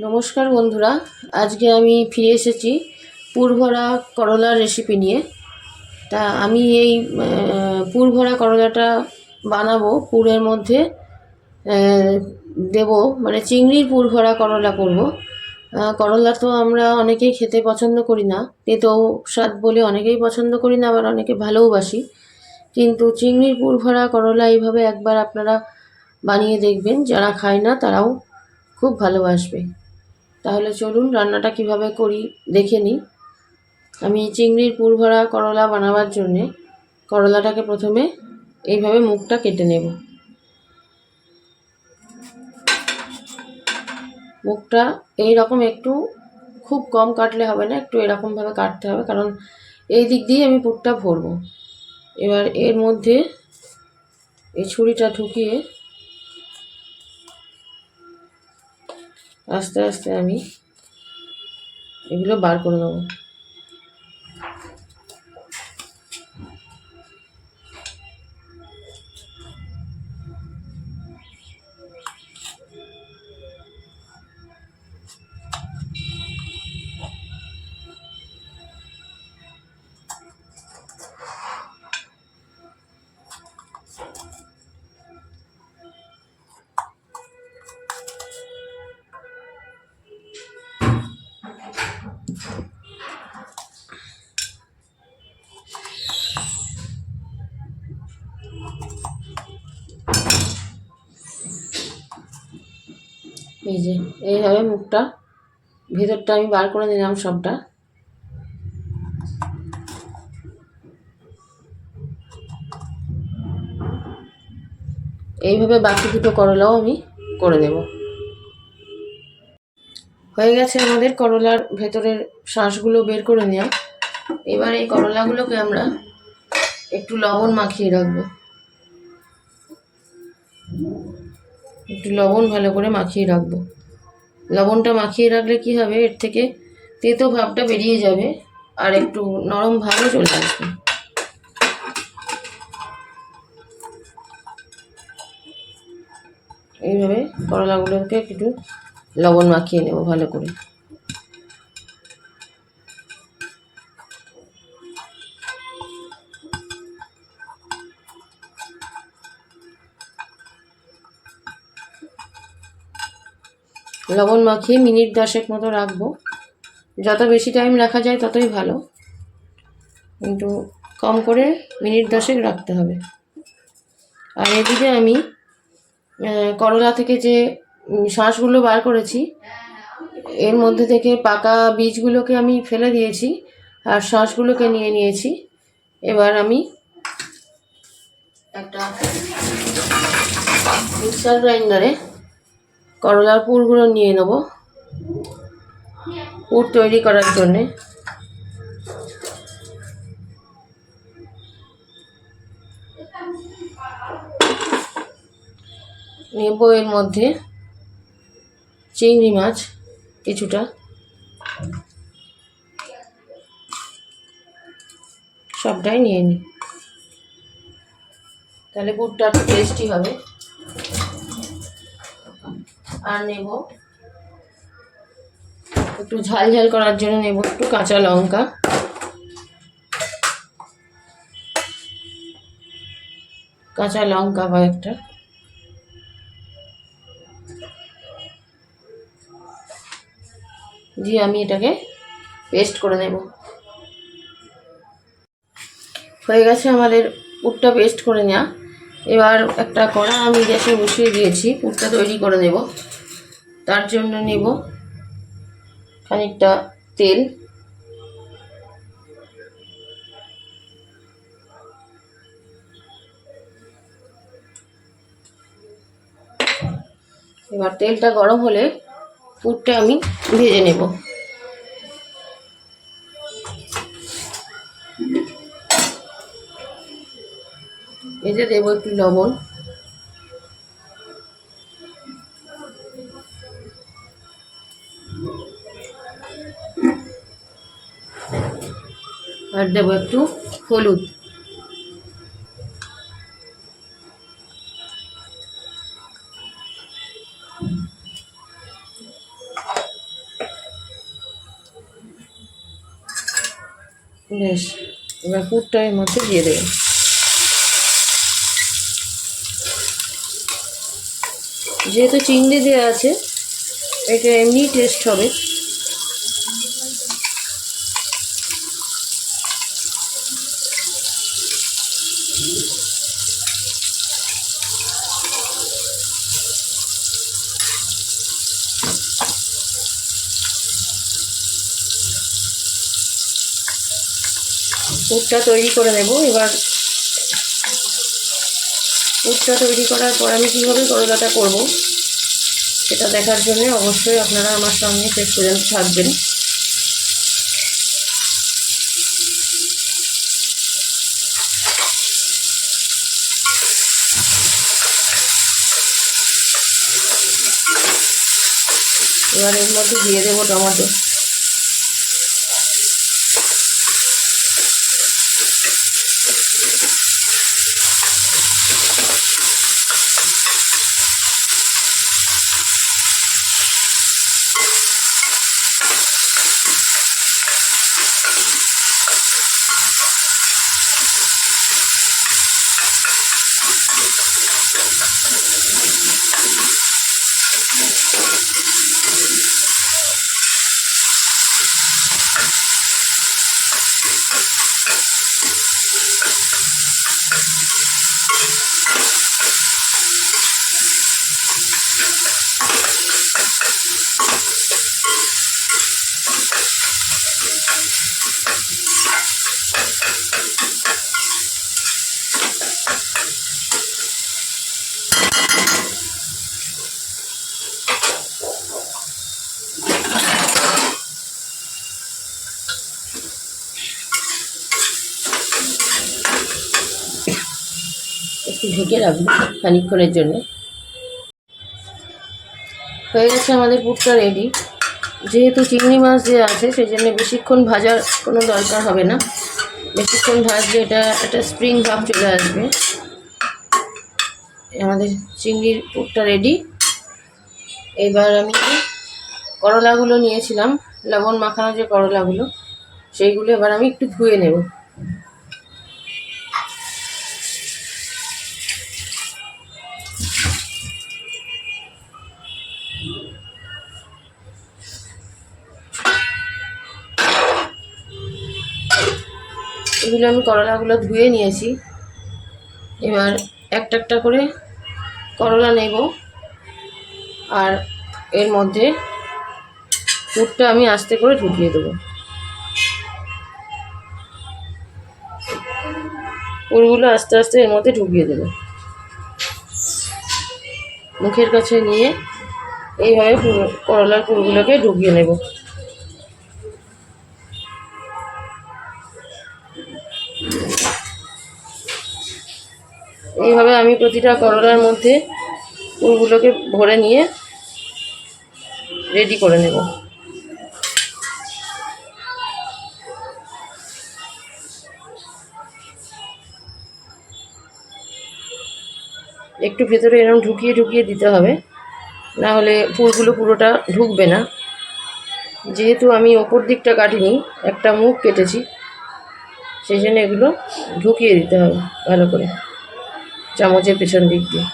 নমস্কার বন্ধুরা, আজকে আমি ফিরে এসেছি পুরভরা করলার রেসিপি নিয়ে। তা আমি এই পুরভরা করলাটা বানাবো। পুরের মধ্যে দেব, মানে চিংড়ির পুরভরা করলা করব। করলা তো আমরা অনেকেই খেতে পছন্দ করি না, তেতো স্বাদ বলে অনেকেই পছন্দ করি না, আবার অনেকে ভালোওবাসি। কিন্তু চিংড়ির পুরভরা করলা এইভাবে একবার আপনারা বানিয়ে দেখবেন, যারা খায় না তারাও খুব ভালোবাসবে। তাহলে চলুন রান্নাটা কিভাবে করি দেখে নিই। আমি চিংড়ির পুরভরা করলা বানাবার জন্যে করলাটাকে প্রথমে এইভাবে মুখটা কেটে নেব। মুখটা এই রকম একটু, খুব কম কাটলে হবে না, একটু এরকমভাবে কাটতে হবে, কারণ এই দিক দিয়ে আমি পুরটা ভরবো। এবার এর মধ্যে এই ছুরিটা ঢুকিয়ে আস্তে আস্তে আমি এগুলো বার করে নেব। এই যে এইভাবে মুখটা, ভেতরটা আমি বার করে নিলাম সবটা। এইভাবে বাকি দুটো করলাও আমি করে নেব। হয়ে গেছে আমাদের করলার ভেতরের শাঁসগুলো বের করে নেওয়া। এবার এই করলাগুলোকে আমরা একটু লবণ মাখিয়ে রাখবো। একটু লবণ ভালো করে মাখিয়ে রাখবো। লবণটা মাখিয়ে রাখলে কি হবে, এর থেকে তেতো ভাবটা বেরিয়ে যাবে আর একটু নরম ভাবও চলে আসবে। এইভাবে করলাগুলোকে একটু লবণ মাখিয়ে নেব ভালো করে। লবণ মাখিয়ে মিনিট 10 মতো রাখবো। যত বেশি টাইম রাখা যায় ততই ভালো, কিন্তু কম করে মিনিট 10 রাখতে হবে। আর এদিকে আমি করলা থেকে যে শাঁসগুলো বার করেছি, এর মধ্যে থেকে পাকা বীজগুলোকে আমি ফেলে দিয়েছি আর শাঁসগুলোকে নিয়ে নিয়েছি। এবার আমি একটা মিক্সার গ্রাইন্ডারে করলার পুরগুলো নিয়ে নেব পুর তৈরি করার জন্যে। নেব এর মধ্যে চিংড়ি মাছ কিছুটা, সবটাই নিয়ে নিই, তাহলে পুরটা একটু টেস্টি হবে। আর নেব একটু ঝাল ঝাল করার জন্য নেব একটু কাঁচা লঙ্কা, কয়েকটা, দিয়ে আমি এটাকে পেস্ট করে নেব। হয়ে গেছে আমাদের পুরটা পেস্ট করে নেওয়া। এবার একটা কড়া আমি গ্যাসে বসিয়ে দিয়েছি, পুরটা তৈরি করে নেব। তার জন্য নেব খানিকটা তেল, এবার তেলটা গরম হলে পুরটা আমি ভেজে নেব। ভেজে দেবো একটু লবণ, আর দেবো একটু হলুদ। বেশ, এবার পুরটা এর মধ্যে দিয়ে দেবো। যেহেতু চিংড়ি দেওয়া আছে, এটা এমনি টেস্ট হবে। পুরটা তৈরি করে নেব। এবার পুরটা তৈরি করার পর আমি কীভাবে করলাটা করব সেটা দেখার জন্য অবশ্যই আপনারা আমার সঙ্গে শেষ পর্যন্ত থাকবেন। এবার এর মধ্যে দিয়ে দেবো টমেটো। একটু ঢেকে রাখবো খানিকক্ষণের জন্য। হয়ে গেছে আমাদের পুরটা রেডি। যেহেতু চিংড়ি মাছ যে আছে সেই জন্য বেশিক্ষণ ভাজার কোনো দরকার হবে না। বেশিক্ষণ ভাজলে এটা একটা স্প্রিং ভাব চলে আসবে। আমাদের চিংড়ির পুরটা রেডি। এবার আমি করলাগুলো নিয়েছিলাম, লবণ মাখানো যে করলাগুলো, সেইগুলো এবার আমি একটু ধুয়ে নেব। এগুলো আমি করলাগুলো ধুয়ে নিয়েছি। এবার একটা একটা করে করলা নেব, আর এর মধ্যে পুরটা আমি আস্তে করে ঢুকিয়ে দেবো। পুরগুলো আস্তে আস্তে এর মধ্যে ঢুকিয়ে দেবো। মুখের কাছে নিয়ে এইভাবে করলার পুরগুলোকে ঢুকিয়ে নেব। এইভাবে আমি প্রতিটা করলার মধ্যে পুরগুলোকে ভরে নিয়ে রেডি করে নেব। একটু ভেতরে এরকম ঢুকিয়ে ঢুকিয়ে দিতে হবে, না হলে পুরগুলো পুরোটা ঢুকবে না। যেহেতু আমি ওপর দিকটা কাটিনি, একটা মুখ কেটেছি, সেই জন্য এগুলো ঢুকিয়ে দিতে হবে ভালো করে চামচের পেছন দিক দিয়ে।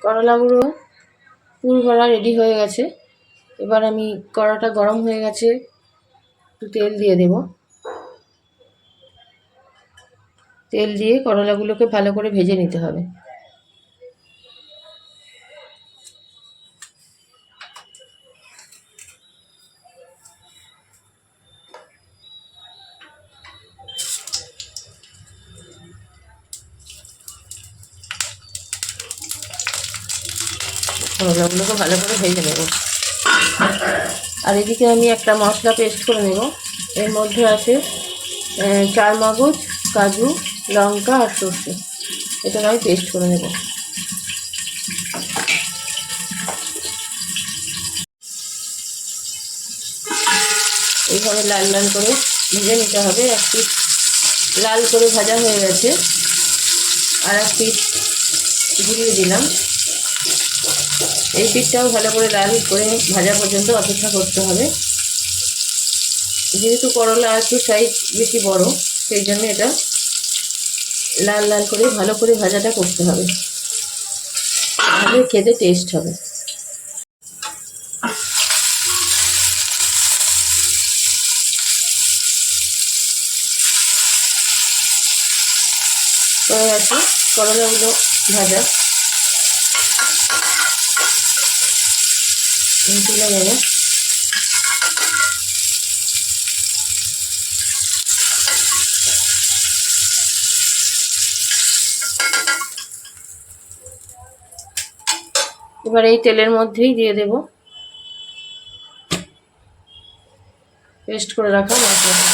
করলাগুলো পুর ভরা রেডি হয়ে গেছে। এবার আমি কড়াটা গরম হয়ে গেছে, একটু তেল দিয়ে দেব। তেল দিয়ে করলাগুলোকে ভালো করে ভেজে নিতে হবে। করলাগুলোকে ভালো করে ভেজে নেব। আর এদিকে আমি একটা মশলা পেস্ট করে নেব। এর মধ্যে আছে চারমগজ, কাজু, লঙ্কা আর সর্ষে। এটা আমি পেস্ট করে নেব। এইভাবে লাল লাল করে ভেজে নিতে হবে। এক পিঠ লাল করে ভাজা হয়ে গেছে, আর এক পিঠ ঘুরিয়ে দিলাম। এই পিঠটাও ভালো করে লাল করে ভাজা পর্যন্ত অপেক্ষা করতে হবে। যেহেতু করলা একটু সাইজ বেশি বড়, সেই জন্য এটা লাল লাল করে ভালো করে ভাজাটা করতে হবে, তাহলে খেতে টেস্ট হবে। হয়ে গেছে করলাগুলো ভাজা, তুলে নেব। এবার এই তেলের মধ্যেই দিয়ে দেব পেস্ট করে রাখা মশলাটা।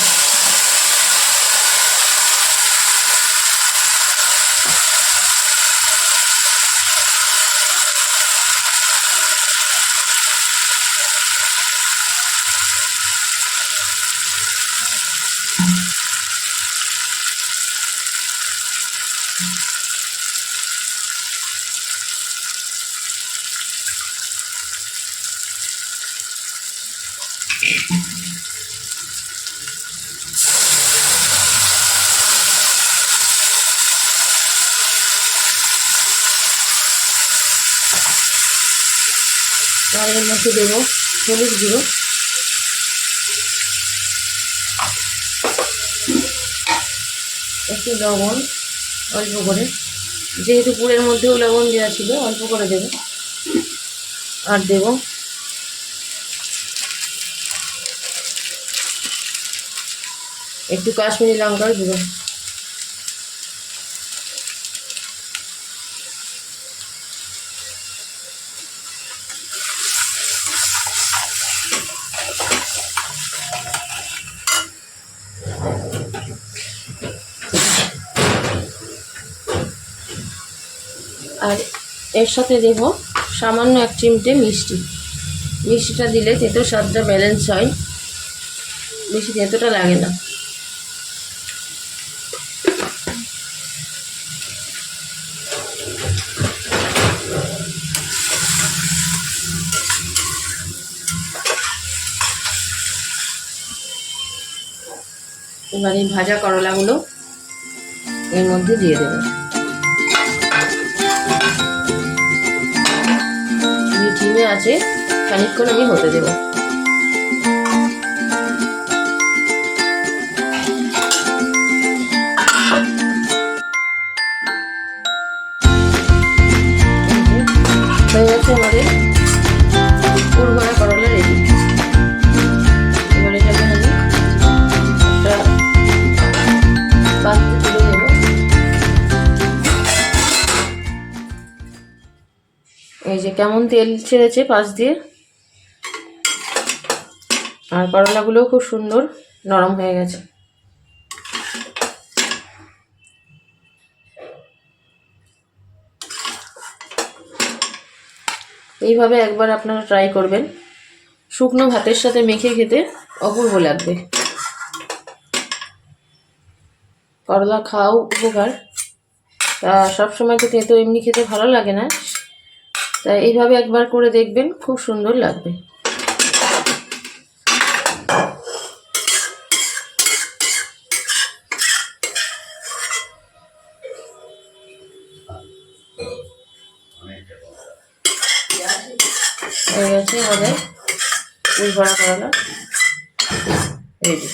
আর এর মধ্যে দেবো হলুদ গুঁড়ো, একটু লবণ অল্প করে, যেহেতু পুরের মধ্যেও লবণ দেওয়া ছিল অল্প করে দেব। আর দেব একটু কাশ্মীরি লঙ্কার গুঁড়ো। আর এর সাথে দেব সামান্য এক চিমটে মিষ্টি। মিষ্টিটা দিলে তেঁতোর স্বাদটা ব্যালেন্স হয়, বেশি তেঁতোটা লাগে না। এবার এই ভাজা করলাগুলো এর মধ্যে দিয়ে দেব। মিডিয়ামে আছে খানিকক্ষণ আমি হতে দেব। হয়ে গেছে আমাদের পুর ভরা করলা রেডি। এবার এটাকে আমি একটা পাত্রে তুলে দেব। এই যে কেমন তেল ছেড়েছে পাশ দিয়ে, আর করলাগুলোও খুব সুন্দর নরম হয়ে গেছে। এইভাবে একবার আপনারা ট্রাই করবেন, শুকনো ভাতের সাথে মেখে খেতে অপূর্ব লাগবে। করলা খাওয়াও উপকার, তা সবসময় তো তেঁতো এমনি খেতে ভালো লাগে না, তাই এইভাবে একবার করে দেখবেন, খুব সুন্দর লাগবে। হয়ে গেছে আমাদের পুর ভরা করলা রেডি।